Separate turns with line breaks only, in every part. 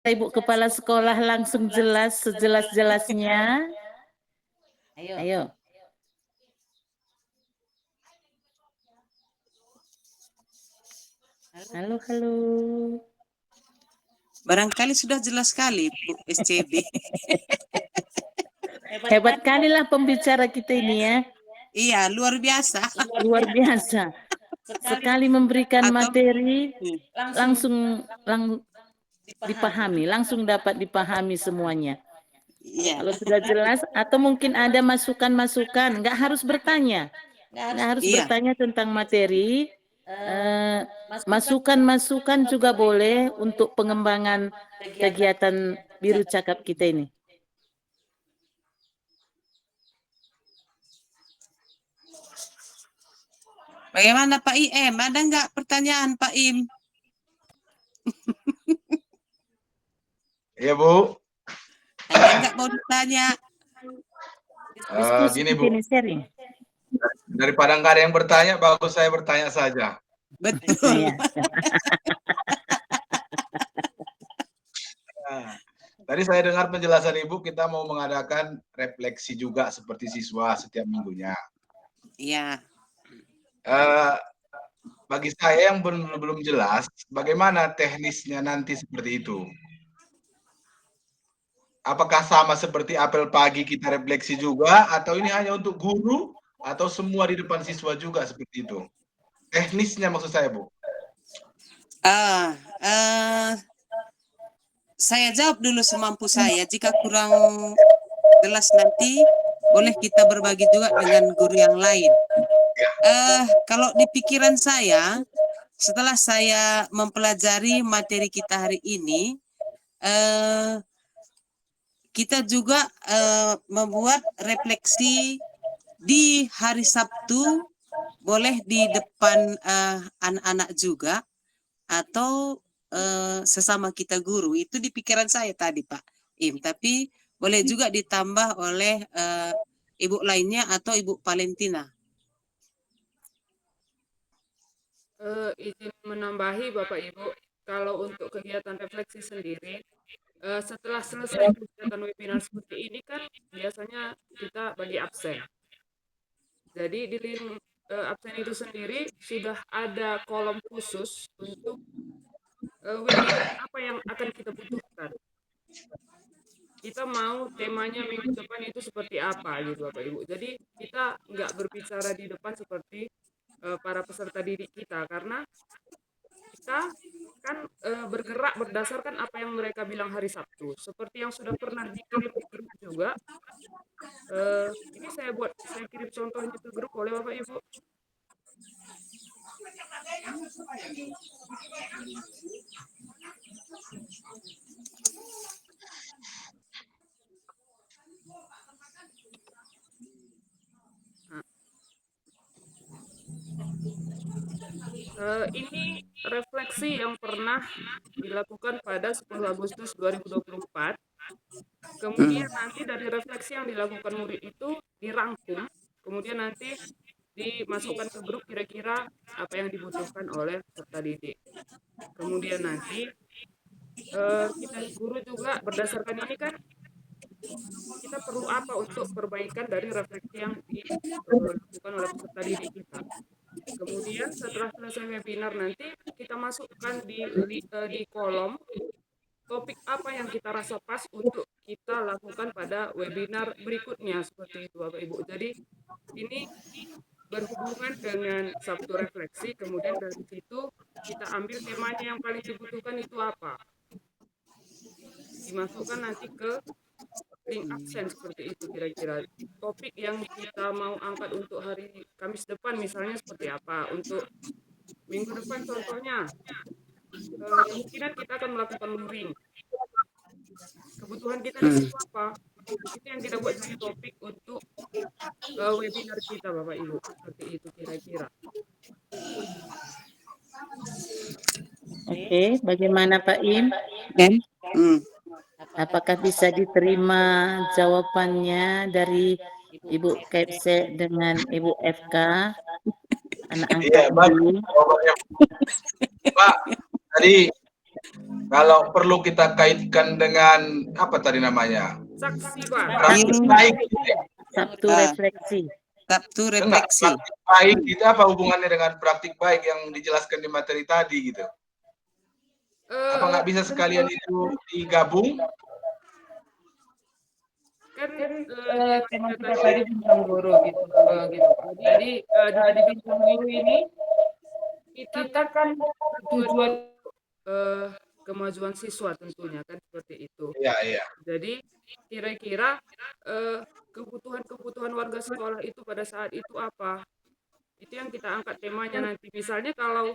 Ibu Kepala Sekolah langsung jelas sejelas-jelasnya. Ayo. Halo.
Barangkali sudah jelas sekali, Bu SCB.
Hebat kali lah pembicara kita ini ya.
Iya, luar biasa.
Luar biasa. Sekali memberikan materi, langsung dipahami, langsung dapat dipahami semuanya.
Iya.
Kalau sudah jelas, atau mungkin ada masukan-masukan, nggak harus bertanya. Nggak harus bertanya tentang materi, masukan-masukan juga boleh untuk pengembangan kegiatan Biru Cakap kita ini.
Bagaimana Pak IM? Ada nggak pertanyaan Pak IM?
Iya Bu.
Ada nggak mau ditanya?
Diskusi
Gini Bu,
ini sharing.
daripada nggak ada yang bertanya, bagus saya bertanya saja.
Betul.
Nah, tadi saya dengar penjelasan Ibu, kita mau mengadakan refleksi juga seperti siswa setiap minggunya.
Iya.
Bagi saya yang belum jelas, bagaimana teknisnya nanti seperti itu? Apakah sama seperti apel pagi kita refleksi juga, atau ini hanya untuk guru, atau semua di depan siswa juga seperti itu? Teknisnya maksud saya, Bu.
Saya jawab dulu semampu saya. Jika kurang jelas nanti, boleh kita berbagi juga dengan guru yang lain. Kalau di pikiran saya, setelah saya mempelajari materi kita hari ini, kita juga membuat refleksi di hari Sabtu, boleh di depan anak-anak juga, atau sesama kita guru. Itu di pikiran saya tadi Pak Im, tapi boleh juga ditambah oleh ibu lainnya atau Ibu Valentina.
Izin menambahi Bapak Ibu, kalau untuk kegiatan refleksi sendiri, setelah selesai kegiatan webinar seperti ini kan biasanya kita bagi absen. Jadi di link absen itu sendiri sudah ada kolom khusus untuk webinar apa yang akan kita butuhkan. Kita mau temanya minggu depan itu seperti apa gitu Bapak Ibu. Jadi kita nggak berbicara di depan seperti para peserta didik kita, karena kita kan bergerak berdasarkan apa yang mereka bilang hari Sabtu. Seperti yang sudah pernah dikirim di grup juga. Ini saya kirim contohnya ke grup, boleh Bapak Ibu? Ini refleksi yang pernah dilakukan pada 10 Agustus 2024. Kemudian nanti dari refleksi yang dilakukan murid itu dirangkum, kemudian nanti dimasukkan ke grup kira-kira apa yang dibutuhkan oleh peserta didik. Kemudian nanti kita guru juga berdasarkan ini kan kita perlu apa untuk perbaikan dari refleksi yang dilakukan oleh peserta didik kita. Kemudian setelah selesai webinar nanti kita masukkan di kolom topik apa yang kita rasa pas untuk kita lakukan pada webinar berikutnya, seperti itu Bapak Ibu. Jadi ini berhubungan dengan Sabtu refleksi, kemudian dari situ kita ambil temanya yang paling dibutuhkan itu apa. Dimasukkan nanti ke link absen seperti itu kira-kira. Topik yang kita mau angkat untuk hari Kamis depan misalnya seperti apa. Untuk minggu depan contohnya, kemungkinan kita akan melakukan luring. Kebutuhan kita di situ apa? Itu yang kita buat jadi topik untuk webinar kita Bapak Ibu. Seperti itu kira-kira.
Oke, bagaimana Pak Im? Apakah bisa diterima jawabannya dari Ibu Kepse dengan Ibu FK, anak angkat
Iya, bagus. Pak, tadi Kalau perlu kita kaitkan dengan apa tadi namanya?
Saksi, Pak.
Praktik baik gitu ya.
Sabtu
Ah.
refleksi.
Sabtu
Enggak,
refleksi.
praktik baik itu apa hubungannya dengan praktik baik yang dijelaskan di materi tadi gitu? Apa nggak bisa sekalian itu digabung?
Kan tema kita tadi bintang guru gitu. Jadi di bintang guru ini kita kan tujuan kemajuan siswa tentunya kan seperti itu.
Iya, iya.
Jadi kira-kira kebutuhan warga sekolah itu pada saat itu apa? Itu yang kita angkat temanya nanti. Misalnya kalau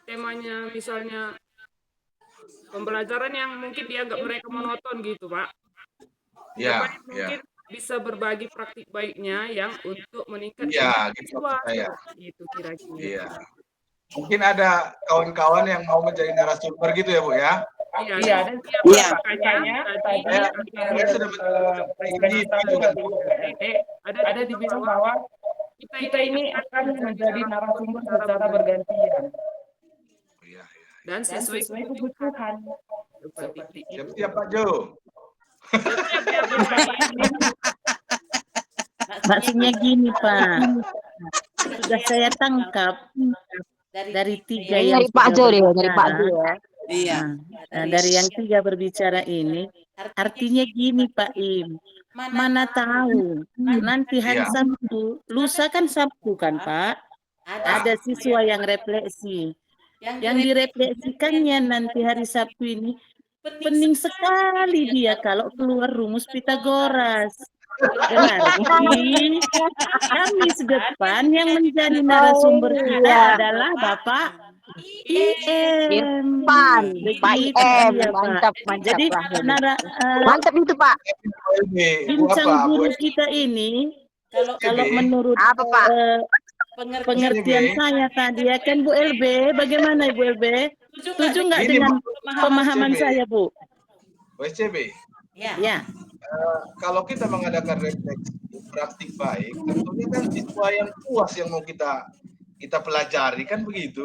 temanya misalnya pembelajaran yang mungkin dianggap mereka monoton gitu, Pak.
Iya,
Bapak
iya.
mungkin bisa berbagi praktik baiknya yang untuk meningkatkan
Iya, gitu
siswa
maksud saya.
seperti itu kira-kira.
Iya. Mungkin ada kawan-kawan yang mau menjadi narasumber gitu ya, Bu ya?
Iya, dan
Iya.
makanya tadi
Saya sudah ini gitu kan, Bu.
ada dibilang bahwa kita ini akan menjadi narasumber secara bergantian
Iya, iya.
dan sesuai kebutuhan seperti itu.
Siap-siap Pak Jo.
Maksudnya gini Pak, sudah saya tangkap dari tiga yang
Dari Pak Jo
sudah
deh, dari Pak Jo
berbicara.
ya.
Iya.
Nah, dari yang tiga berbicara ini, artinya gini Pak Im, mana tahu nanti hari
Iya.
Sabtu, lusa kan Sabtu kan Pak, ada siswa yang refleksi, yang direfleksikannya nanti hari Sabtu ini, pening sekali dia kalau keluar rumus Pitagoras. Berarti Kamis depan yang menjadi narasumber kita adalah Bapak IM.
Irfan, Pak
Begitu
IM,
dia, Pak.
mantap, mantap
Jadi
lah. Mantap itu Pak.
bincang guru kita ini, kalau menurut
Apa Pak?
pengertian saya tadi ya kan Bu LB, bagaimana Ibu LB? Setuju nggak
Ini
dengan
maksudnya
pemahaman
CB.
saya Bu?
WCB.
Ya.
Kalau kita mengadakan refleksi praktik baik, tentunya kan siswa yang puas yang mau kita pelajari kan begitu.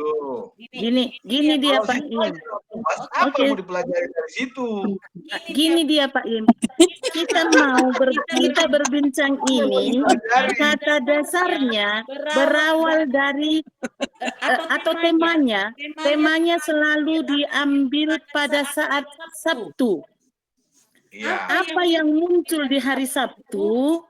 Gini dia
Kalau
Pak
siswa
Im.
yang puas, apa
Oke.
yang mau dipelajari dari situ?
Gini dia Pak Im. Kita berbincang ini kata dasarnya berawal dari atau temanya selalu diambil pada saat Sabtu.
Iya.
Apa yang muncul di hari Sabtu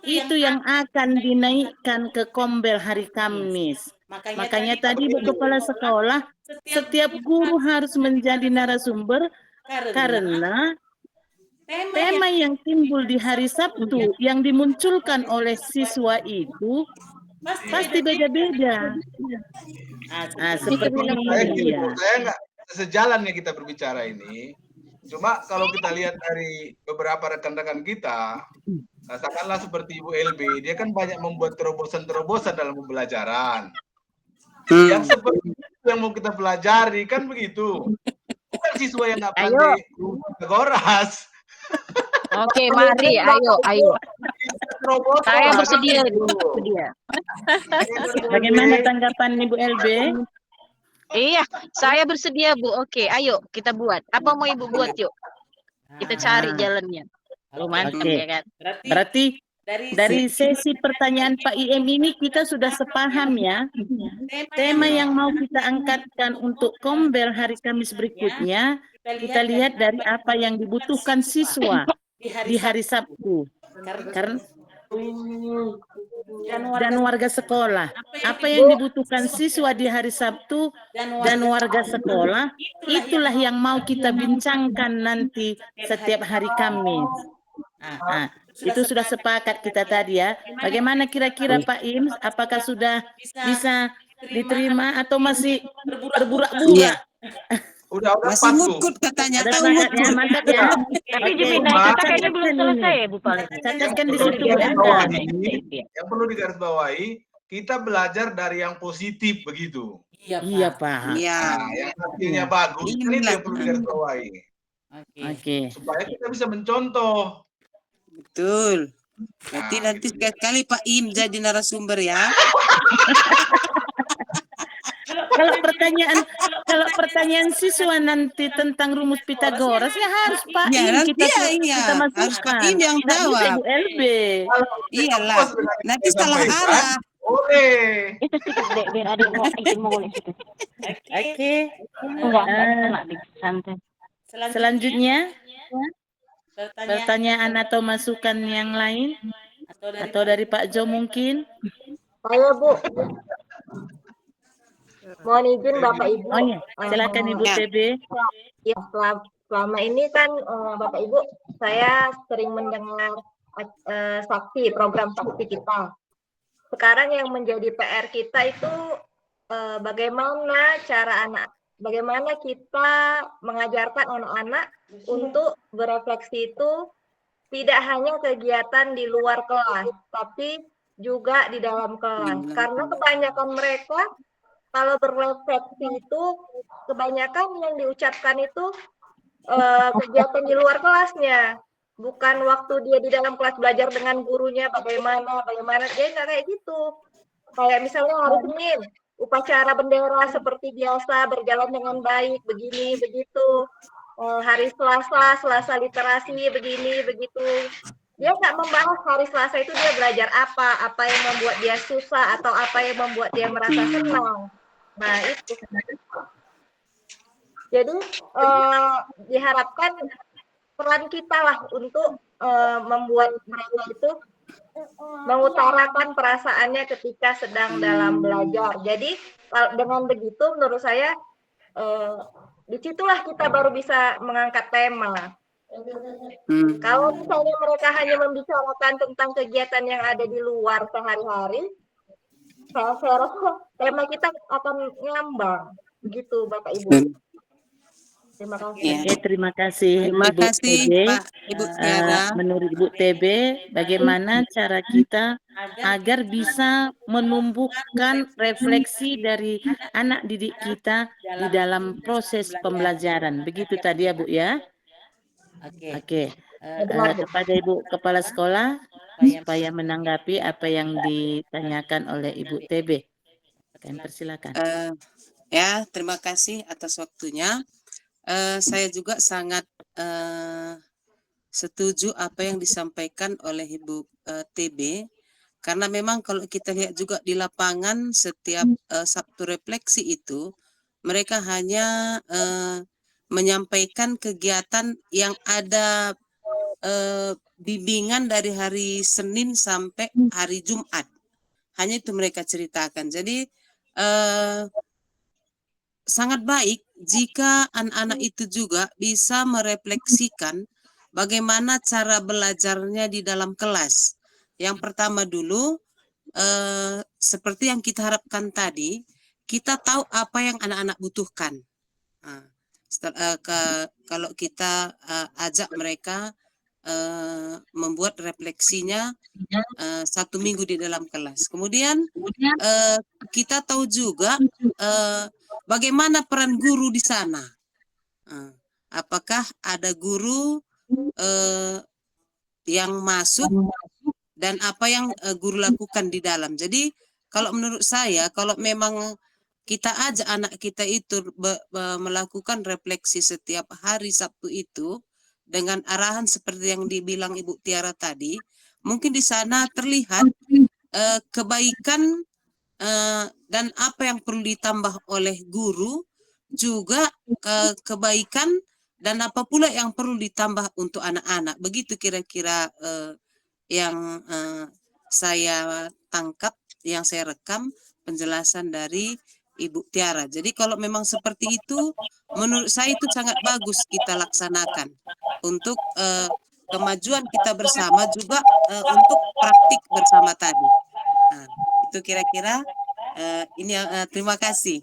itu yang akan dinaikkan ke kombel hari Kamis. Makanya tadi Bu Kepala Sekolah, setiap guru harus menjadi narasumber karena tema yang timbul di hari Sabtu yang dimunculkan oleh siswa itu pasti beda-beda. Nah, seperti
Saya
ini
gini,
ya.
Bu, saya nggak sejalan ya kita berbicara ini. Cuma kalau kita lihat dari beberapa rekan-rekan kita, katakanlah seperti Ibu LB, dia kan banyak membuat terobosan-terobosan dalam pembelajaran. Yang seperti itu yang mau kita pelajari kan begitu. Bukan siswa yang nggak pandai Pitagoras.
Oke, mari, ayo.
Terobosan
Saya
lah,
bersedia,
kan gitu.
bersedia.
Bagaimana tanggapan Ibu LB?
Iya, saya bersedia Bu. Oke, ayo kita buat. Apa mau Ibu buat yuk? Kita cari jalannya.
Romantis.
Ya kan?
Berarti dari sesi pertanyaan Pak IM ini kita sudah sepaham ya. Tema yang mau kita angkatkan untuk kombel hari Kamis berikutnya, kita lihat dari apa yang dibutuhkan siswa di hari Sabtu. Karena dan warga sekolah. Apa yang dibutuhkan siswa di hari Sabtu dan warga sekolah, itulah yang mau kita bincangkan nanti setiap hari Kamis. Nah, itu sudah sepakat kita tadi ya. Bagaimana kira-kira Pak Im? Apakah sudah bisa diterima atau masih berburak-burak?
Udah
Masih
patuh.
mukut katanya,
Ada
tahu
sepakat ya,
mukut.
mantap ya.
Tapi
Oke,
Jumina,
Pak,
kita kayaknya belum
catatkan
selesai
ini.
ya Bu Paling.
Catatkan di
Perlu
situ Bu
digarisbawahi,
Enda.
yang perlu digarisbawahi, kita belajar dari yang positif begitu.
Iya Pak.
Iya.
Nah, yang hasilnya bagus, kan itu yang perlu digarisbawahi.
Oke.
Supaya kita bisa mencontoh.
Betul. Berarti nanti sekali-kali Pak Im jadi narasumber ya.
kalau pertanyaan siswa nanti tentang rumus Pitagoras ya harus Pak
Ya,
Im
nanti
kita
iya, harus Pak
masukkan.
Im yang
Nggak bisa
jawab.
Ibu LB.
Iyalah, nanti salah arah.
Boleh.
Itu sedikit biar adik mau izin mau boleh situ.
Oke.
Enggak, tenang, Dik. Santai.
Selanjutnya pertanyaan atau masukan yang lain atau dari Pak Jo mungkin.
Saya Bu, mohon izin Bapak Ibu.
Oh ya, silakan Ibu
Ya.
TB.
Ya, selama ini kan Bapak Ibu, saya sering mendengar program saksi kita. Sekarang yang menjadi PR kita itu bagaimana kita mengajarkan anak-anak untuk berefleksi itu tidak hanya kegiatan di luar kelas, tapi juga di dalam kelas. Karena kebanyakan mereka kalau berefleksi itu kebanyakan yang diucapkan itu kegiatan di luar kelasnya, bukan waktu dia di dalam kelas belajar dengan gurunya bagaimana dia nggak kayak gitu. Kayak misalnya hari Senin upacara bendera seperti biasa berjalan dengan baik begini begitu. Hari Selasa literasi begini begitu. Dia nggak membahas hari Selasa itu dia belajar apa yang membuat dia susah atau apa yang membuat dia merasa senang. Nah itu. Jadi diharapkan peran kita lah untuk membuat mereka itu mengutarakan perasaannya ketika sedang dalam belajar. Jadi dengan begitu menurut saya disitulah kita baru bisa mengangkat tema. Kalau misalnya mereka hanya membicarakan tentang kegiatan yang ada di luar sehari-hari, saya rasa tema kita akan ngambang. Begitu Bapak Ibu. Terima kasih.
Ya.
Oke, terima kasih
Terima
Ibu
kasih
TB.
Pak Ibu Tiara.
Menurut Ibu TB, bagaimana cara kita agar bisa menumbuhkan refleksi dari anak didik kita di dalam proses pembelajaran. Begitu tadi ya Bu ya. Oke. Kepada Ibu Kepala Sekolah supaya menanggapi apa yang ditanyakan oleh Ibu TB. Kami persilakan.
Ya, terima kasih atas waktunya. Saya juga sangat setuju apa yang disampaikan oleh Ibu TB, karena memang kalau kita lihat juga di lapangan setiap Sabtu refleksi itu mereka hanya menyampaikan kegiatan yang ada bimbingan dari hari Senin sampai hari Jumat, hanya itu mereka ceritakan. Jadi sangat baik jika anak-anak itu juga bisa merefleksikan bagaimana cara belajarnya di dalam kelas. Yang pertama dulu, seperti yang kita harapkan tadi, kita tahu apa yang anak-anak butuhkan. Kalau kita ajak mereka membuat refleksinya 1 minggu di dalam kelas. Kemudian kita tahu juga bagaimana peran guru di sana. Apakah ada guru yang masuk dan apa yang guru lakukan di dalam. Jadi kalau menurut saya, kalau memang kita ajak anak kita itu melakukan refleksi setiap hari Sabtu itu dengan arahan seperti yang dibilang Ibu Tiara tadi, mungkin di sana terlihat kebaikan dan apa yang perlu ditambah oleh guru, juga kebaikan dan apa pula yang perlu ditambah untuk anak-anak. Begitu kira-kira yang saya tangkap, yang saya rekam penjelasan dari Ibu Tiara. Jadi kalau memang seperti itu, menurut saya itu sangat bagus kita laksanakan untuk kemajuan kita bersama, juga untuk praktik bersama tadi. Nah, itu kira-kira ini. Terima kasih.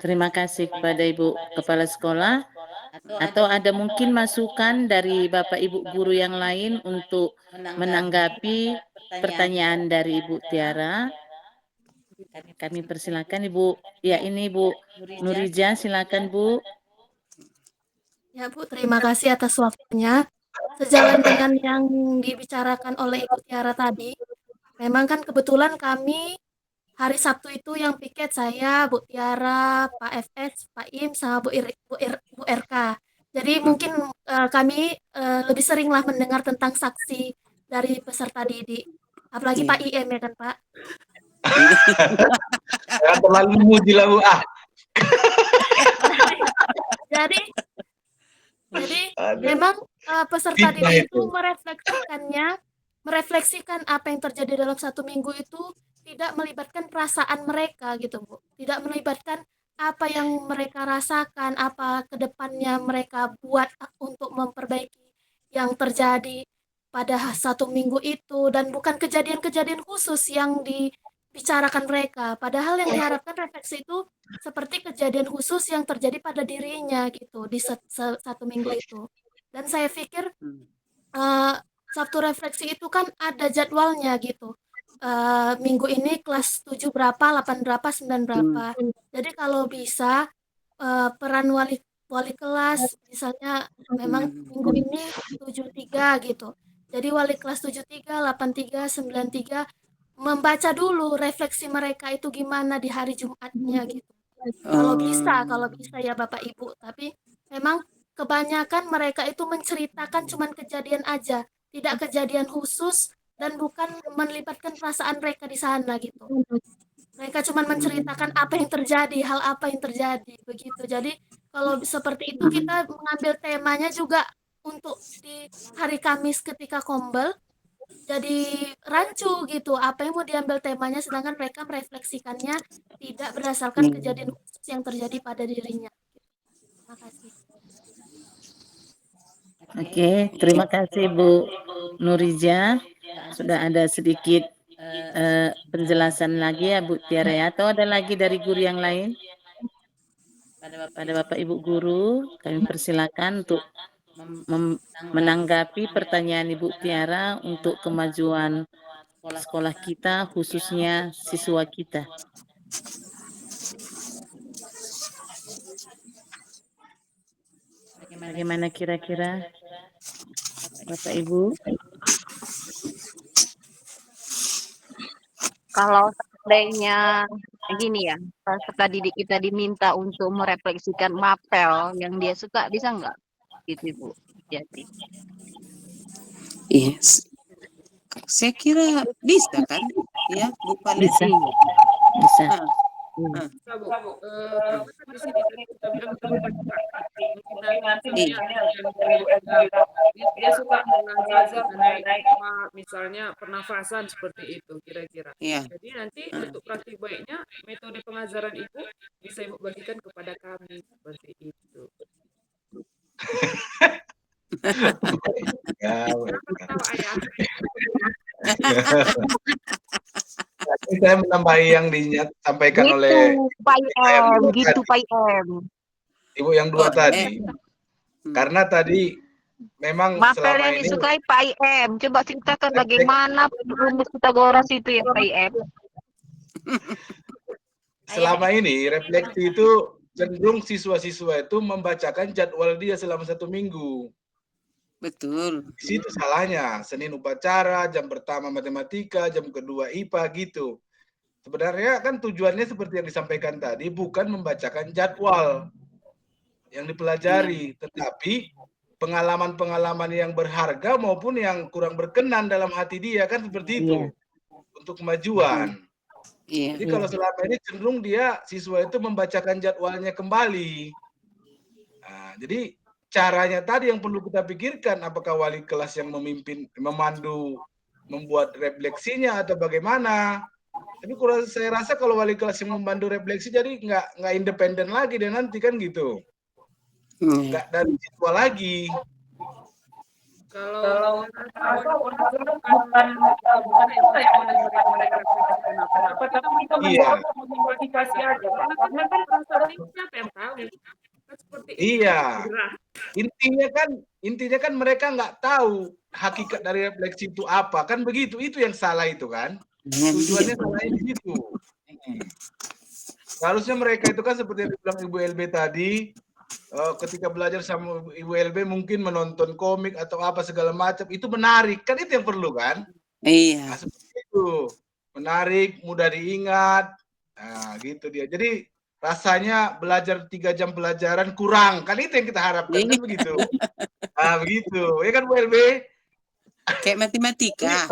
Terima kasih kepada Ibu Kepala Sekolah. Atau ada mungkin masukan dari Bapak Ibu guru yang lain untuk menanggapi pertanyaan dari Ibu Tiara. Kami persilakan Ibu. Ya, ini Ibu Nurija, silakan Bu.
Ya Bu, terima kasih atas waktunya. Sejalan dengan yang dibicarakan oleh Ibu Tiara tadi, memang kan kebetulan kami hari Sabtu itu yang piket saya, Bu Tiara, Pak FS, Pak Im, sama Bu RK. Jadi mungkin kami lebih seringlah mendengar tentang saksi dari peserta didik. Apalagi
Iya.
Pak IM ya kan Pak?
Jangan terlalu memuji lah Bu.
Jadi
Aduh.
memang peserta
Fitnah
didik itu
itu.
merefleksikan apa yang terjadi dalam satu minggu itu tidak melibatkan perasaan mereka gitu Bu. Tidak melibatkan apa yang mereka rasakan, apa kedepannya mereka buat untuk memperbaiki yang terjadi pada satu minggu itu, dan bukan kejadian-kejadian khusus yang dibicarakan mereka. Padahal yang diharapkan refleksi itu seperti kejadian khusus yang terjadi pada dirinya gitu di satu minggu itu. Dan saya pikir Sabtu refleksi itu kan ada jadwalnya gitu. Minggu ini kelas 7 berapa, 8 berapa, 9 berapa. Jadi kalau bisa peran wali kelas misalnya memang minggu ini 73 gitu. Jadi wali kelas 73, 83, 93 membaca dulu refleksi mereka itu gimana di hari Jumatnya gitu. Kalau bisa ya Bapak Ibu. Tapi memang kebanyakan mereka itu menceritakan cuman kejadian aja, tidak kejadian khusus dan bukan melibatkan perasaan mereka di sana gitu. Mereka cuma menceritakan apa yang terjadi, hal apa yang terjadi, begitu. Jadi kalau seperti itu kita mengambil temanya juga untuk di hari Kamis ketika kombel, jadi rancu gitu. Apa yang mau diambil temanya, sedangkan mereka merefleksikannya tidak berdasarkan kejadian khusus yang terjadi pada dirinya. Terima kasih.
Oke, terima kasih Bu Nurija. Sudah ada sedikit penjelasan lagi ya Bu Tiara ya. Atau ada lagi dari guru yang lain? Pada Bapak Ibu guru, kami persilakan untuk menanggapi pertanyaan Ibu Tiara untuk kemajuan sekolah kita, khususnya siswa kita. Bagaimana kira-kira Bapak Ibu?
Kalau seandainya gini ya, peserta didik kita diminta untuk merefleksikan mapel yang dia suka, bisa nggak? Gitu Bu. Jadi.
Yes. Saya kira bisa kan? Ya, Bu Palet.
Bisa. Bisa.
Bisa, Bu. Karena kan di sini tadi kita bilang terbuka. Mungkin nanti dia suka mengajar mengenai misalnya pernafasan seperti itu kira-kira.
Iya.
Jadi nanti untuk praktik baiknya metode pengajaran Ibu bisa Ibu bagikan kepada kami seperti itu.
Ya,
Ketawa Ayah.
saya menambahi yang disampaikan oleh
Gitu Pak IM.
Ibu yang dua tadi. Karena tadi memang
Mapel
selama
yang
ini
disukai Pak IM. Coba ceritakan bagaimana rumus Pitagoras itu ya Pak IM.
selama ini refleksi itu cenderung siswa-siswa itu membacakan jadwal dia selama 1 minggu.
Betul.
Di situ salahnya. Senin upacara, jam pertama matematika, jam kedua IPA gitu. Sebenarnya kan tujuannya seperti yang disampaikan tadi bukan membacakan jadwal yang dipelajari, tetapi pengalaman-pengalaman yang berharga maupun yang kurang berkenan dalam hati dia kan seperti itu untuk kemajuan.
Iya.
Jadi kalau selama ini cenderung dia siswa itu membacakan jadwalnya kembali. Nah, jadi caranya tadi yang perlu kita pikirkan, apakah wali kelas yang memandu, membuat refleksinya atau bagaimana. Tapi kalau saya rasa kalau wali kelas yang memandu refleksi jadi nggak independen lagi dan nanti kan gitu. Nggak dari siswa lagi.
Kalau
iya.
motivasi aja, karena kan perasaan ini siapa yang tahu? Seperti
iya. Intinya kan mereka nggak tahu hakikat dari refleksi itu apa, kan begitu. Itu yang salah itu kan. Tujuannya salahnya di situ. Seharusnya mereka itu kan seperti yang dibilang Ibu LB tadi, ketika belajar sama Ibu LB mungkin menonton komik atau apa segala macam, itu menarik kan, itu yang perlu kan.
Iya.
Nah, seperti itu menarik, mudah diingat. Nah, gitu dia. Jadi rasanya belajar 3 jam pelajaran kurang. Kan itu yang kita harapkan, kan begitu. Nah, begitu. Ya kan Bu LB?
Kayak matematika.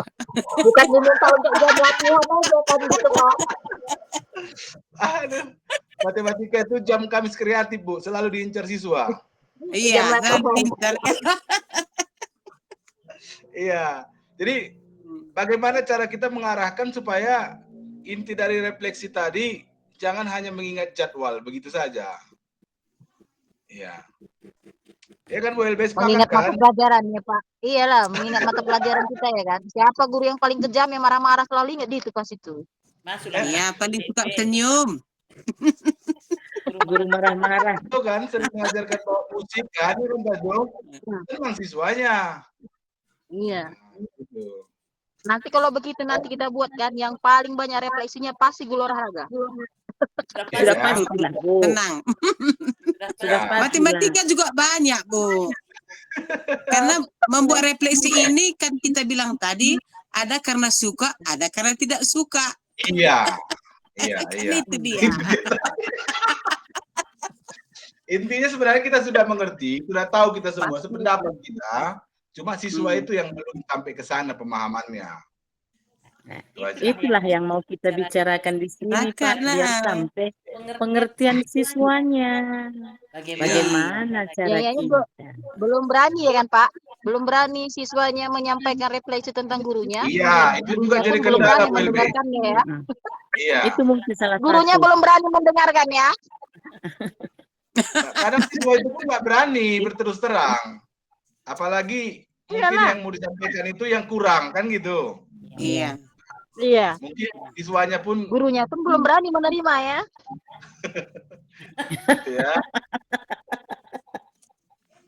Bukan diminta untuk jam latihan aja kan gitu Pak.
Aduh. Matematika itu jam Kamis kreatif, Bu. Selalu diincar siswa.
Iya,
Jam
kan
latihan.
pintar.
Iya. Jadi bagaimana cara kita mengarahkan supaya inti dari refleksi tadi jangan hanya mengingat jadwal begitu saja. Iya. Ya kan Bu LB sepakat
Mengingat mata
kan?
pelajaran ya Pak. Iyalah, mengingat mata pelajaran kita ya kan. Siapa guru yang paling kejam yang marah-marah selalu ingat itu pas itu.
Iya, paling suka senyum.
Guru marah-marah.
Itu kan sering mengajarkan musik kan, itu Pak Jo. Memang siswanya.
Iya.
Gitu.
Nanti kalau begitu nanti kita buat kan yang paling banyak refleksinya pasti guru olahraga.
Sudah
Ya.
pasti lah, Bu.
Tenang.
Sudah pasti lah.
Matematika juga banyak, Bu. Karena membuat refleksi ini kan kita bilang tadi ada karena suka, ada karena tidak suka.
Iya. Iya,
Kan
iya.
itu dia.
Intinya sebenarnya kita sudah mengerti, sudah tahu kita semua sependapat kita, cuma siswa itu yang belum sampai ke sana pemahamannya.
Nah,
Itu aja.
itulah yang mau kita bicarakan di sini, Pak,
Karena
biar sampai pengertian siswanya. Bagaimana cara
Ya,
kita?
belum berani ya kan Pak? Belum berani siswanya menyampaikan refleksi tentang gurunya.
Iya, itu juga
Gurunya
jadi
pun belum
kendala
berani
Bu LB.
mendengarkannya ya.
Iya.
Itu mungkin salah
Gurunya
satu.
belum berani mendengarkan ya.
Kadang siswa itu pun nggak berani berterus terang. Apalagi mungkin yang mau disampaikan itu yang kurang, kan gitu.
iya.
Iya.
Mungkin siswanya pun
Gurunya pun belum berani menerima ya.
ya.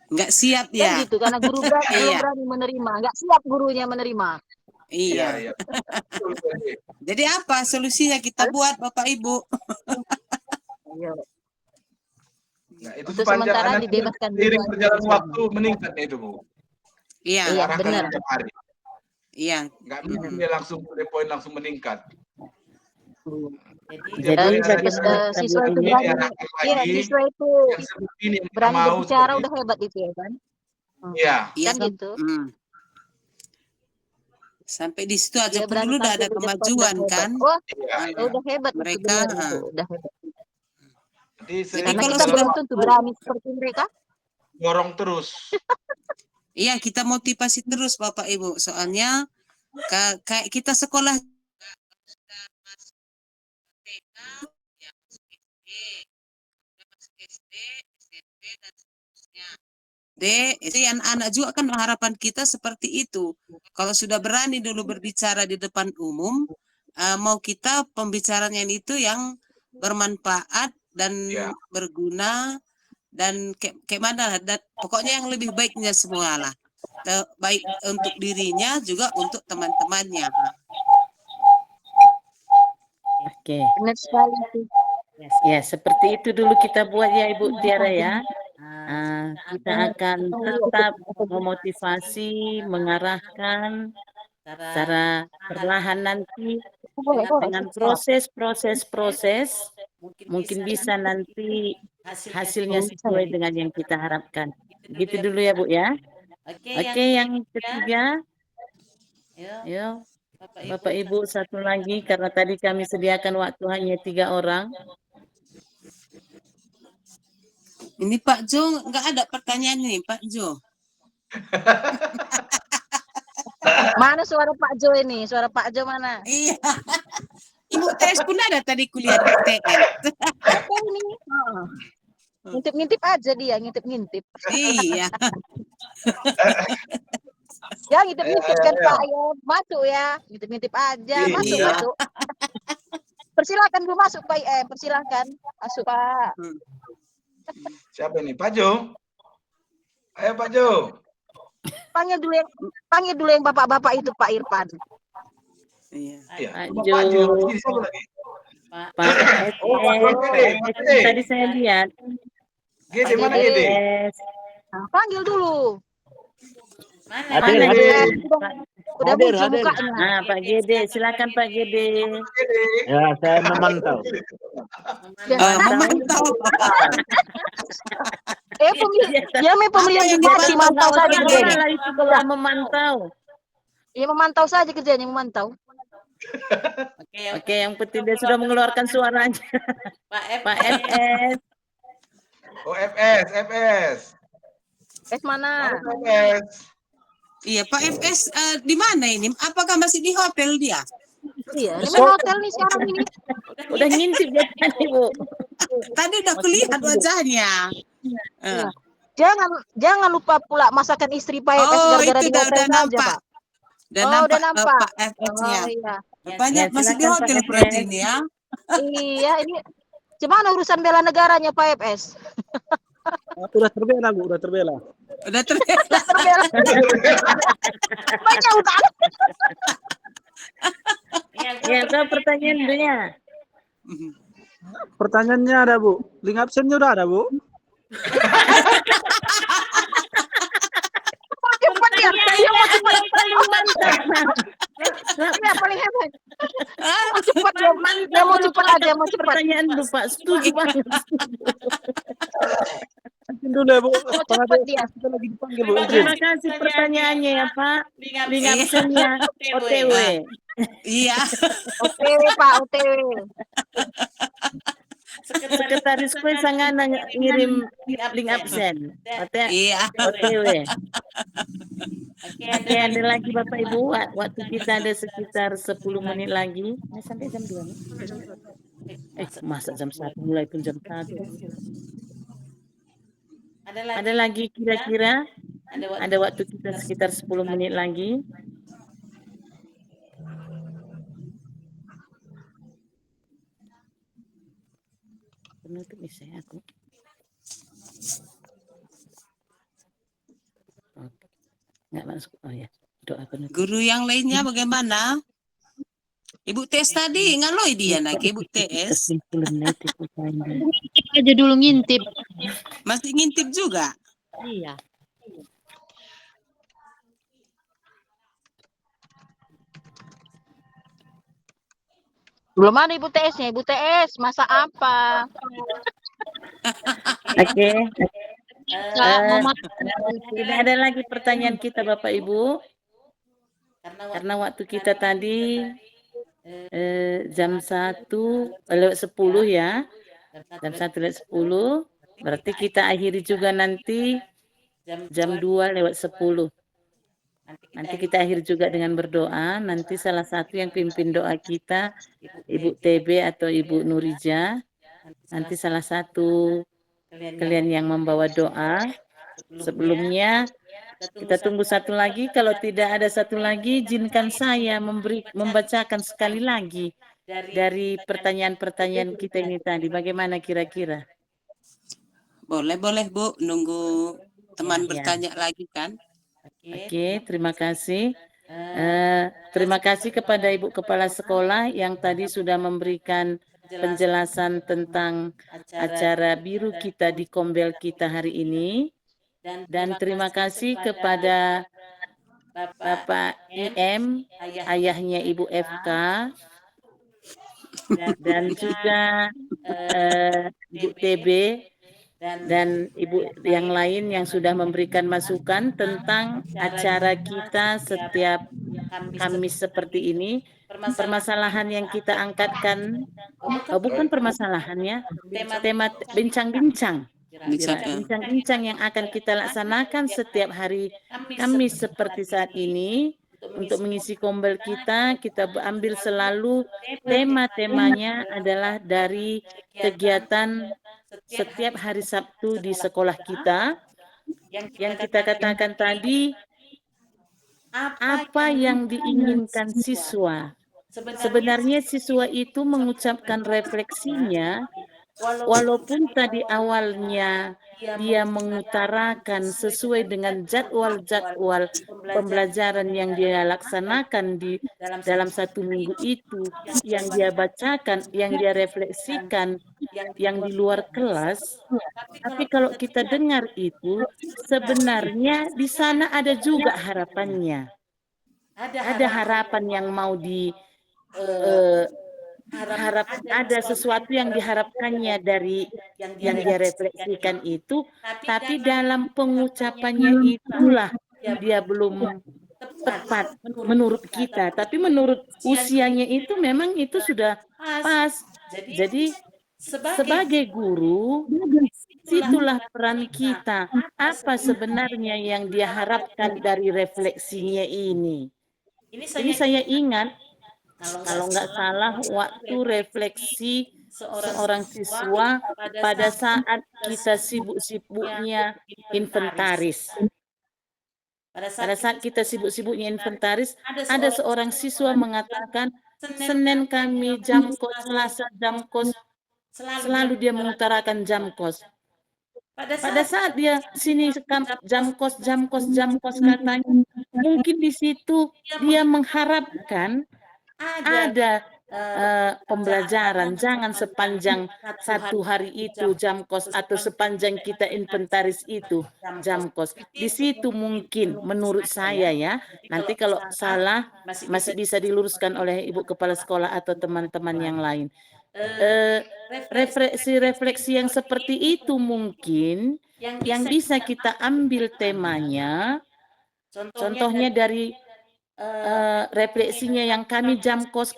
Nggak siap
Kan
ya.
gitu karena guru belum
Iya.
berani menerima, nggak siap gurunya menerima.
Iya,
Iya.
iya. Betul, Bu LB.
Jadi apa solusinya kita buat Bapak Ibu?
Iya.
Nah, itu
Untuk
sepanjang
sementara
anak
dibebaskan
seiring
dulu
berjalan
aja.
waktu meningkatnya itu, Bu.
Iya,
Iya,
Arahkan
benar.
setiap hari.
iya.
Nggak mungkin dia langsung to the point, langsung meningkat.
Jadi
Jadi,
bagaimana
siswa itu
ini
berani,
diarahkan
iya
lagi
siswa itu
yang seperti ini yang kita
berani
mau
berbicara
seperti
udah hebat itu ya kan.
Iya.
Iya
Kan
kan?
gitu.
Sampai di situ aja
Dia
pun
berani
dulu udah
tampil
ada
di depan,
kemajuan
udah
kan?
hebat. Oh,
Iya, iya.
udah hebat itu
Mereka,
benar itu, udah hebat.
Jadi
Jadi
seiring
Karena
kalau
kita
berjalan
belum
waktu
tentu berani seperti mereka.
dorong terus.
Iya, kita motivasi terus Bapak Ibu. Soalnya kayak kita sekolah SMP, dan seterusnya. Jadi anak-anak juga kan harapan kita seperti itu. Kalau sudah berani dulu berbicara di depan umum, mau kita pembicaranya itu yang bermanfaat dan
Ya.
berguna dan kayak mana, dan pokoknya yang lebih baiknya semua lah. Baik untuk dirinya juga untuk teman-temannya.
Oke.
Benar sekali itu.
Ya, seperti itu dulu kita buat ya Ibu Tiara ya. Kita akan tetap memotivasi, mengarahkan secara perlahan nanti dengan proses, mungkin bisa nanti hasilnya sesuai dengan yang kita harapkan. Gitu dulu ya Bu ya. Oke, yang ketiga, yuk Bapak Ibu satu lagi karena tadi kami sediakan waktu hanya 3 orang.
Ini Pak Jo, nggak ada pertanyaan nih Pak Jo.
Mana suara Pak Jo ini? Suara Pak Jo mana?
Iya. Ibu Tes pun ada tadi kuliah di TN.
Apa ini? Ngintip-ngintip aja dia, ngintip-ngintip.
Iya.
Ya ngintip-ngintip kan Pak ya, masuk ya. Ngintip-ngintip aja,
Iya.
masuk. Persilakan dulu masuk Pak persilakan. Masuk Pak.
Siapa ini? Pak Jo? Ayo Pak Jo.
Panggil dulu yang bapak-bapak itu Pak Irfan.
Iya.
Iya.
Pak
Cuma
Jo.
Pak Jo. Ini siapa lagi?
Pak
Gede.
tadi saya lihat.
Gede mana
Gede.
Gede?
Nah, panggil dulu.
Mana Gede?
Udah
Hadir,
muncul
hadir.
mukanya.
Nah, Pak Gede, silakan Pak Gede.
Ya, saya memantau.
Memantau.
Dia main pemilihan
Apa yang
bupati,
dipantau?
mantau saja
Apa
kerjanya.
salah itu kalau memantau?
Dia memantau saja kerjanya, memantau.
Oke, yang penting dia sudah mengeluarkan suaranya. Pak FS.
Oh, FS.
Mana?
FS.
Iya, Pak FS di mana ini? Apakah masih di hotel dia?
Iya, dia main hotel nih sekarang ini.
Udah ngintip dia tadi, Bu.
Tadi udah kulihat wajahnya.
Iya. Jangan lupa pula masakan istri Pak FS
Oh,
gara-gara
itu
di hotel
udah
saja,
nampak.
Pak.
Udah
Oh,
nampak,
udah nampak.
Pak FS-nya.
Oh iya.
Rupanya
Ya,
masih di
silakan,
hotel
Pak
berarti
FS.
ini ya.
Iya, ini gimana urusan bela negaranya Pak FS?
Sudah terbela, Bu, sudah terbela.
Udah terlihat.
Terbela. Banyak utang.
Ya, itu pertanyaannya.
Pertanyaannya ada, Bu. Link absennya udah ada, Bu.
Cepat dia. Dia mau cepat. Iya, paling hebat. Mau cepat dia. Dia mau cepat aja, mau cepat.
Pertanyaan dulu, Pak. Setuju banget.
Izin dulu ya, Bu.
Mau cepat dia.
Kita lagi dipanggil, Bu. Izin.
Terima kasih pertanyaannya ya, Pak. Link absennya OTW.
Iya.
OTW, Pak, OTW.
Sekretaris kue sangat ngirim link absen.
Iya.
OTW. Oke, ada lagi Bapak Ibu. Waktu kita ada sekitar 10 menit lagi. Ini sampai jam 2 nih. Masa jam 1 mulai pun jam 1. Ada lagi kira-kira? Ada waktu kita sekitar 10 menit lagi. Penutup nih saya aku. Oke. Nggak masuk. Oh ya, doa penutup.
Guru yang lainnya bagaimana? Ibu TS tadi ngaloi dia nak Ibu TS.
Aja dulu ngintip.
Masih ngintip juga.
Iya. Belum ada Ibu TS-nya. Ibu TS, masa apa?
Oke.
Mau
Tidak ada lagi pertanyaan kita Bapak Ibu. Karena waktu kita tadi jam 1:10 ya. Jam 1:10. Berarti kita akhiri juga nanti jam 2:10. Nanti kita akhiri juga dengan berdoa. Nanti salah satu yang pimpin doa kita, Ibu TB atau Ibu Nurija. Nanti salah satu kalian yang membawa doa. Sebelumnya kita tunggu satu lagi. Kalau tidak ada satu lagi, izinkan saya membacakan sekali lagi dari pertanyaan-pertanyaan kita ini tadi. Bagaimana kira-kira?
Boleh Bu, nunggu teman
Ya.
bertanya lagi kan.
Oke, terima kasih. Terima kasih kepada Ibu Kepala Sekolah yang tadi sudah memberikan penjelasan tentang acara biru kita di Kombel kita hari ini. Dan terima kasih kepada Bapak IM, ayahnya Ibu FK, dan juga Ibu TB, dan Ibu yang lain yang sudah memberikan masukan tentang acara kita setiap Kamis seperti ini. Permasalahan yang kita angkatkan, bukan permasalahannya, tema bincang-bincang. Bincang-bincang yang akan kita laksanakan setiap hari Kamis seperti saat ini. Untuk mengisi kombel kita ambil selalu tema-temanya adalah dari kegiatan setiap hari Sabtu di sekolah kita. Yang kita katakan tadi, apa yang diinginkan siswa. Sebenarnya siswa itu mengucapkan refleksinya, walaupun tadi awalnya dia mengutarakan sesuai dengan jadwal-jadwal pembelajaran yang dia laksanakan di dalam satu minggu itu, yang dia bacakan, yang dia refleksikan, yang di luar kelas. Tapi kalau kita dengar itu, sebenarnya di sana ada juga harapannya. ada harapan yang mau eh, harap ada sesuatu yang diharapkannya dari yang dia refleksikan itu, tapi dalam pengucapannya itulah dia belum tepat menurut kita, tapi menurut usianya itu memang itu sudah pas. Jadi sebagai guru, situlah peran kita. Apa sebenarnya yang dia harapkan dari refleksinya ini? Ini saya ingat, kalau nggak salah, waktu refleksi seorang siswa pada saat kita sibuk-sibuknya inventaris. Pada saat kita sibuk-sibuknya inventaris, ada seorang siswa mengatakan, Senin kami jam kos, Selasa jam kos, selalu dia mengutarakan jam kos. Pada saat dia sini jam kos katanya, mungkin di situ dia mengharapkan ada pembelajaran, jangan sepanjang satu hari itu jam kos atau sepanjang kita inventaris itu jam kos. Di situ mungkin menurut saya ya, nanti kalau salah masih bisa diluruskan oleh Ibu Kepala Sekolah atau teman-teman yang lain. Refleksi-refleksi yang seperti itu mungkin yang bisa kita ambil temanya, contohnya dari refleksinya yang kami jam kos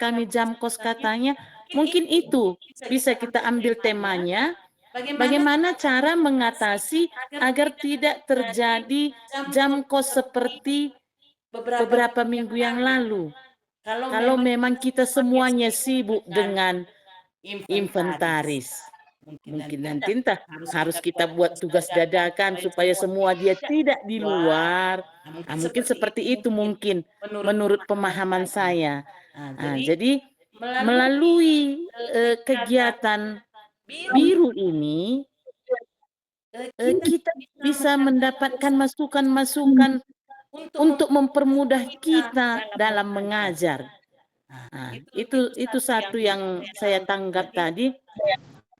katanya, mungkin itu bisa kita ambil temanya, bagaimana cara mengatasi agar tidak terjadi jam kos seperti beberapa minggu yang lalu. Kalau memang kita semuanya sibuk dengan inventaris, mungkin nanti entah harus kita buat tugas dadakan supaya semua dia tidak di luar. Mungkin seperti itu mungkin menurut pemahaman saya. Jadi melalui kegiatan biru ini kita bisa mendapatkan masukan-masukan untuk mempermudah kita dalam mengajar. Itu satu yang saya tanggap tadi.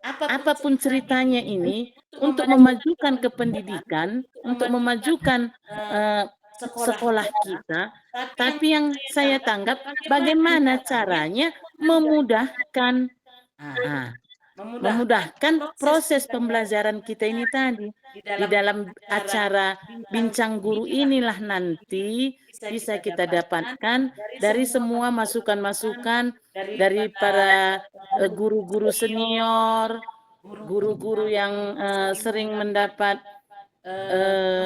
Apapun ceritanya ini, untuk memajukan kependidikan, untuk memajukan sekolah kita, tapi yang saya tanggap bagaimana caranya memudahkan proses pembelajaran kita ini tadi. Di dalam acara bincang guru inilah nanti bisa kita dapatkan dari semua masukan-masukan dari para guru-guru senior, guru-guru yang sering mendapat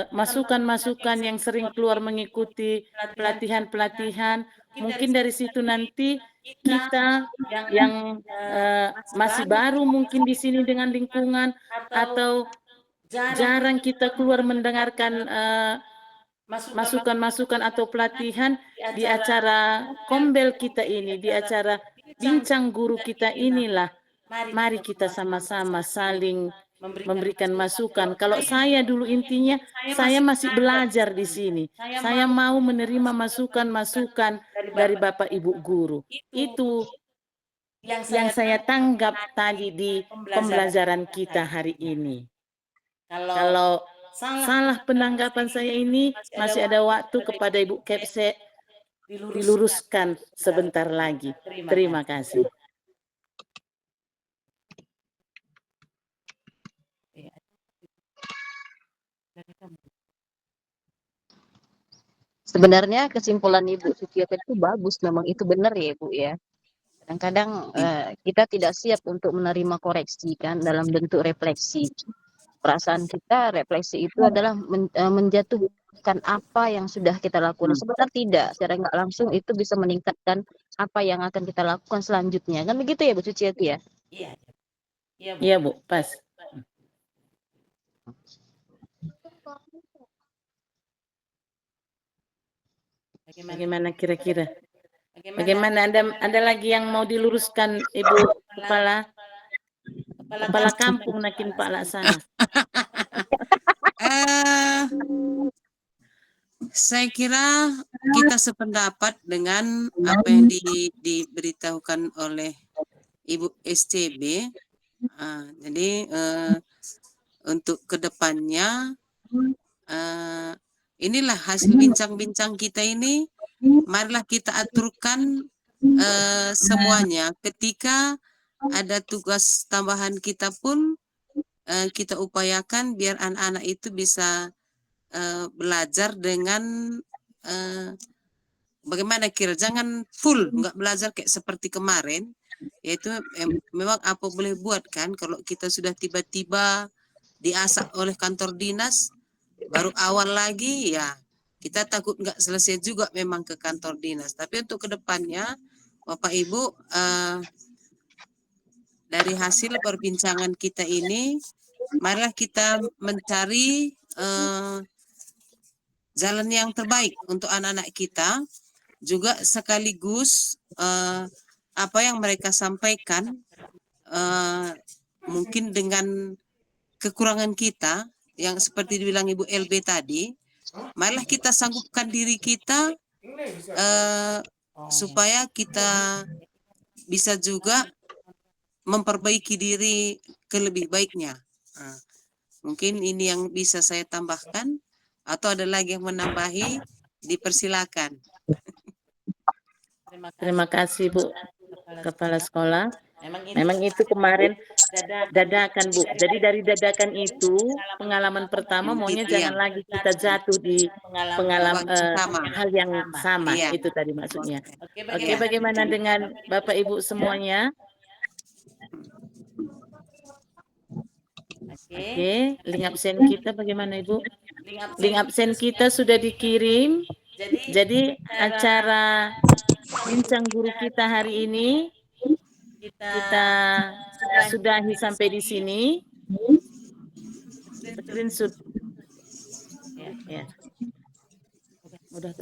masukan-masukan yang sering keluar mengikuti pelatihan-pelatihan. Mungkin dari situ nanti kita yang masih baru mungkin di sini dengan lingkungan atau jarang kita keluar mendengarkan masukan-masukan atau pelatihan di acara kombel kita ini, di acara bincang guru kita inilah, mari kita sama-sama saling memberikan masukan. Kalau saya dulu intinya, saya masih belajar di sini. Saya mau menerima masukan-masukan dari Bapak Ibu guru. Itu yang saya tanggap tadi di pembelajaran kita hari ini. Kalau salah penanggapan saya ini, masih ada waktu kepada Ibu Kepse diluruskan sebentar lagi. Terima kasih.
Sebenarnya kesimpulan Ibu Sutioka itu bagus, memang itu benar ya Ibu ya. Kadang-kadang kita tidak siap untuk menerima koreksi kan dalam bentuk refleksi. Perasaan kita refleksi itu adalah menjatuhkan apa yang sudah kita lakukan. Sebenarnya tidak, secara nggak langsung itu bisa meningkatkan apa yang akan kita lakukan selanjutnya. Kan begitu ya Bu Sutioka ya?
Iya Bu, pas. Bagaimana kira-kira? Bagaimana ada lagi yang mau diluruskan Ibu Kepala Kampung Nakin Pak Laksana?
Saya kira kita sependapat dengan apa yang diberitahukan oleh Ibu SCB. Jadi untuk kedepannya inilah hasil bincang-bincang kita ini marilah kita aturkan semuanya. Ketika ada tugas tambahan kita pun kita upayakan biar anak-anak itu bisa belajar dengan bagaimana kira, jangan full nggak belajar kayak seperti kemarin. Yaitu memang apa boleh buat kan, kalau kita sudah tiba-tiba diasak oleh kantor dinas, baru awal lagi ya kita takut nggak selesai juga memang ke kantor dinas. Tapi untuk kedepannya Bapak Ibu, dari hasil perbincangan kita ini, marilah kita mencari jalan yang terbaik untuk anak-anak kita, juga sekaligus apa yang mereka sampaikan mungkin dengan kekurangan kita yang seperti dibilang Ibu LB tadi, marilah kita sanggupkan diri kita supaya kita bisa juga memperbaiki diri ke lebih baiknya. Mungkin ini yang bisa saya tambahkan, atau ada lagi yang menambahi, dipersilakan.
Terima kasih Bu Kepala Sekolah. Memang itu kemarin dadakan Bu. Jadi dari dadakan itu pengalaman pertama maunya jangan lagi kita jatuh di pengalaman hal yang sama.
Iya.
Itu tadi maksudnya. Oke, bagaimana dengan Bapak Ibu semuanya? Oke, link absen kita bagaimana Ibu? Link absen kita sudah dikirim. Jadi acara bincang guru kita hari ini kita sudahi sampai di sini. Screenshot. Ya. Udah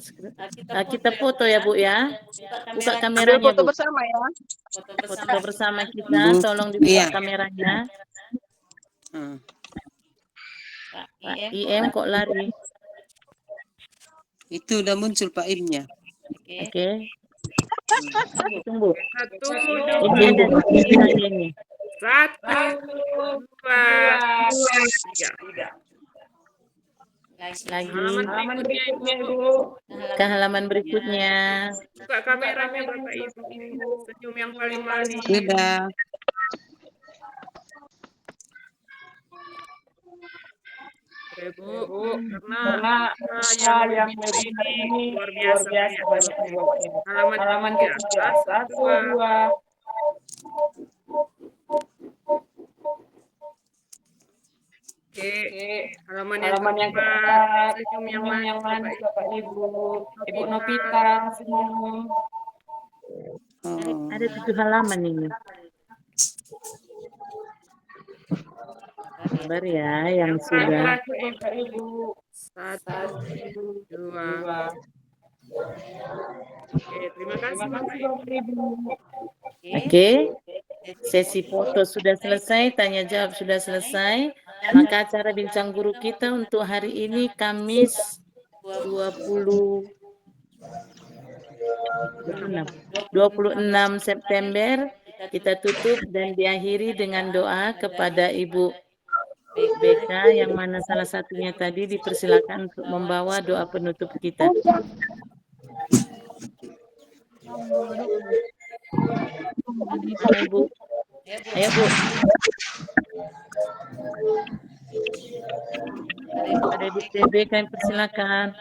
kita foto ya Bu ya. Buka kameranya
Foto
Bu.
bersama ya.
Foto bersama kita, tolong dibuka kameranya. Pak IM kok lari?
Itu udah muncul Pak Im-nya.
Oke. Tunggu.
Satu,
Izin Bu, izin lagi ini.
satu, dua, tiga.
Lagi
Halaman berikutnya Ibu.
ke halaman berikutnya.
Buka kameranya Bapak Ibu. Senyum yang paling manis.
Sudah.
Oke Bu, karena yang lebih ini luar biasa banyak. Halaman berikutnya. Satu, dua. Oke, halaman yang keempat, senyum yang manis Bapak Ibu. Ibu Novita, senyum.
Ada 7 halaman ini. Sabar ya yang sudah.
Terakhir Bapak Ibu. Satu, dua. Oke, terima kasih Bapak Ibu.
Oke. Sesi foto sudah selesai, tanya jawab sudah selesai. Maka acara bincang guru kita untuk hari ini Kamis 26 September kita tutup dan diakhiri dengan doa kepada Ibu BK yang mana salah satunya tadi dipersilakan untuk membawa doa penutup kita. Mana Ibu? Ayo Bu. Ada Ibu TB kami persilakan.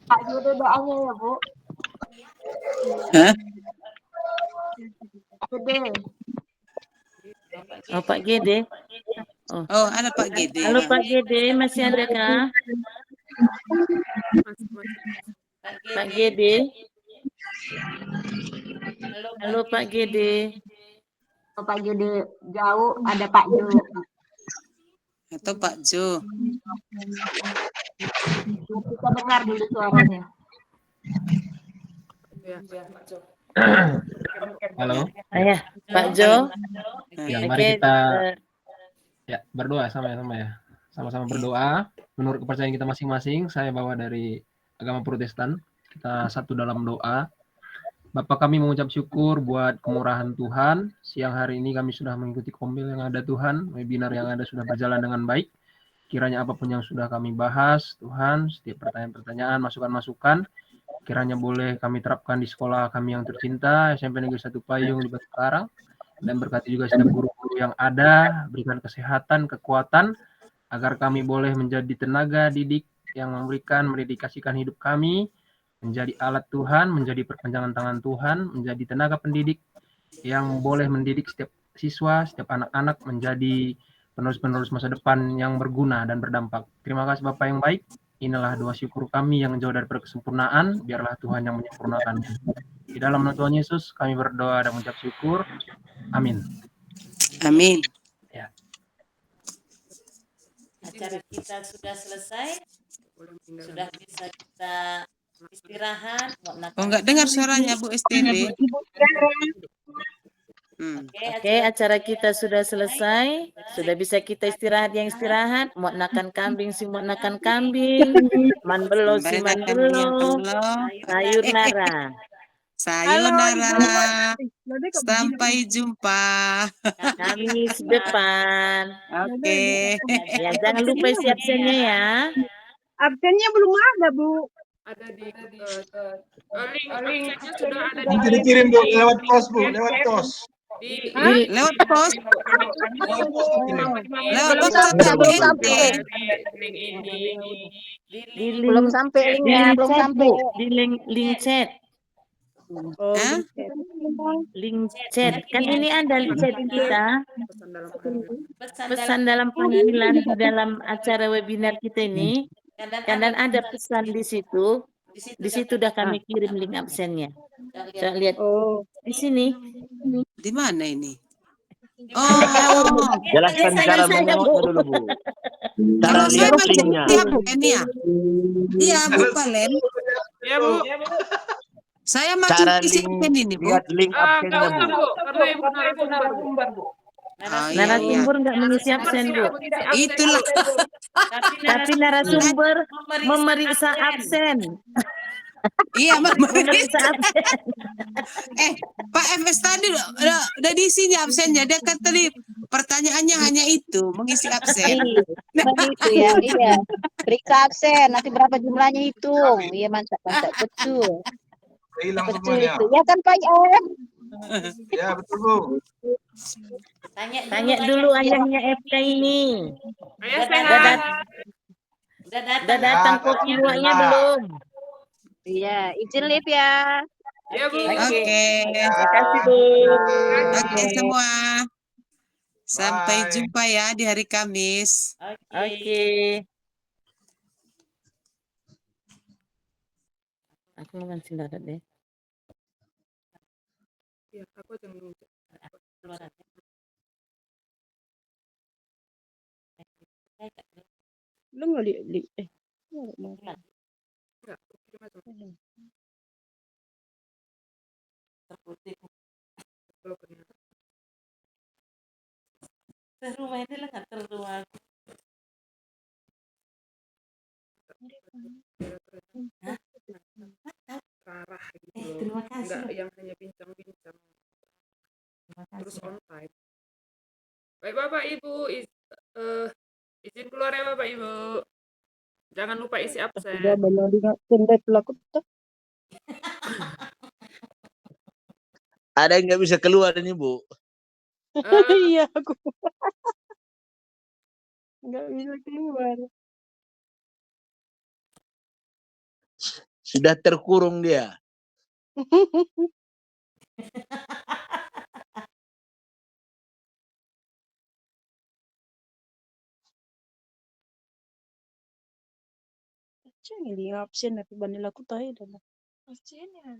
Pak Jude doanya ya Bu.
Hah?
Jude.
Oh Pak Gede.
Oh, ada Pak Gede.
Halo Pak Gede, masih ada kah? Pak Gede. Halo Pak Gede.
Oh, Pak Jude jauh ada Pak Jo.
Atau Pak Jo.
Kita dengar dulu suaranya.
Halo.
Ayah, Pak Jo.
Ya,
Oke,
mari kita berdoa sama-sama ya. Sama-sama berdoa menurut kepercayaan kita masing-masing. Saya bawa dari agama Protestan. Kita satu dalam doa. Bapak, kami mengucap syukur buat kemurahan Tuhan. Siang hari ini kami sudah mengikuti kombel yang ada Tuhan. Webinar yang ada sudah berjalan dengan baik. Kiranya apapun yang sudah kami bahas, Tuhan, setiap pertanyaan-pertanyaan, masukan-masukan, kiranya boleh kami terapkan di sekolah kami yang tercinta, SMP Negeri 1 Payung di Batu Karang. Dan berkati juga setiap guru-guru yang ada, berikan kesehatan, kekuatan, agar kami boleh menjadi tenaga didik yang mendedikasikan hidup kami, menjadi alat Tuhan, menjadi perpanjangan tangan Tuhan, menjadi tenaga pendidik yang boleh mendidik setiap siswa, setiap anak-anak menjadi penerus-penerus masa depan yang berguna dan berdampak. Terima kasih Bapak yang baik. Inilah doa syukur kami yang jauh dari kesempurnaan, biarlah Tuhan yang menyempurnakannya. Di dalam nama Tuhan Yesus kami berdoa dan mengucap syukur. Amin.
Amin.
Ya.
Acara kita sudah selesai, sudah bisa kita istirahat.
Oh, enggak dengar suaranya Bu STD.
Oke, acara kita sudah selesai. Sudah bisa kita istirahat yang istirahat. Mau nakan kambing si mau nakan kambing. Man belo si man belo. Sayur nara.
Sayonara. Sampai jumpa.
Kamis depan.
Oke.
Ya, jangan lupa isi absennya ya.
Absennya belum ada, Bu.
Ada di link absennya sudah ada di
Nanti dikirim Bu lewat pos Bu, lewat pos.
Lewat pos. Lewat
Belum
pos
sampai,
atau
belum
GT?
sampai.
link ini.
Di link,
Belum sampai
di
linknya,
link
belum
chat,
sampai.
Bu. Di link chat.
Oh,
Hah?
Link chat. Kan ini ada link chat kita.
Pesan dalam panggilan.
Pesan dalam panggilan di dalam acara webinar kita ini. Dan ada pesan di situ. Di situ udah kami kirim link absennya. Coba lihat di sini.
Di mana ini? Oh,
Jelaskan cara memuatnya dulu, Bu. Cara
kalau saya
lihat
masih
linknya.
siap ini ya. Iya, Bu Palen.
Ya, Bu.
Saya masih
Cara
isi
link,
absen ini, Bu.
lihat link
Enggak
absennya, Bu.
usah, Bu. Karena Ibu narasumber, Bu.
Oh, iya, iya.
Narasumber nggak mengisi absen, Bu.
Itulah.
Tapi narasumber memeriksa absen.
Iya,
Memeriksa absen.
Pak FS tadi udah diisinya absennya. Dia kan tadi pertanyaannya hanya itu, mengisi absen.
Itu ya, iya. Periksa absen, nanti berapa jumlahnya hitung. Iya, mantap, betul.
Hilang
Betul
semuanya.
itu. Ya kan, Pak Om?
Ya betul Bu.
Tanya dulu ayahnya FK ini.
Ayah
Udah
sehat.
Udah datang kopi buahnya belum?
Iya, izin live ya.
Ya, Bu.
Oke.
Terima kasih, Bu.
Oke semua. Sampai
Bye.
jumpa ya di hari Kamis.
Oke. Aku masih dapat deh.
Ya, aku aja ngomong.
Lu nggak
Enggak, aku kirim aja. Brokernya.
Rumah ini lah nggak terluang.
Rarah gitu.
Terima kasih.
Enggak yang hanya bincang-bincang. Terus on time. Baik Bapak Ibu, izin keluar ya Bapak Ibu. Jangan lupa isi absen.
Udah benar pendek pelaku tuh.
Ada yang nggak bisa keluar ini, Bu.
Iya, aku nggak bisa keluar.
Sudah terkurung dia.
Jangan di absen tapi banil aku tahu dah. Absen ya.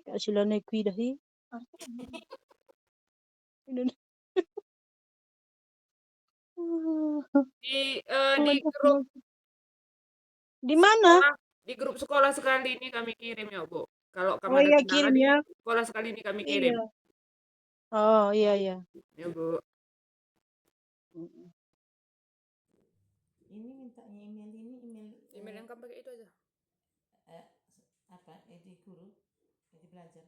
Kak sila naik kuida hi.
Di grup
Di mana?
di grup sekolah sekali ini kami kirim ya Bu. Kalau
Oh
kemarin
iya
kenal
kirim
di
ya.
sekolah sekali ini kami kirim.
Iya. Oh iya iya.
Ya Bu.
Ini mintanya email ini
Email yang kamu pakai itu aja.
apa? Edi guru, Edi belajar.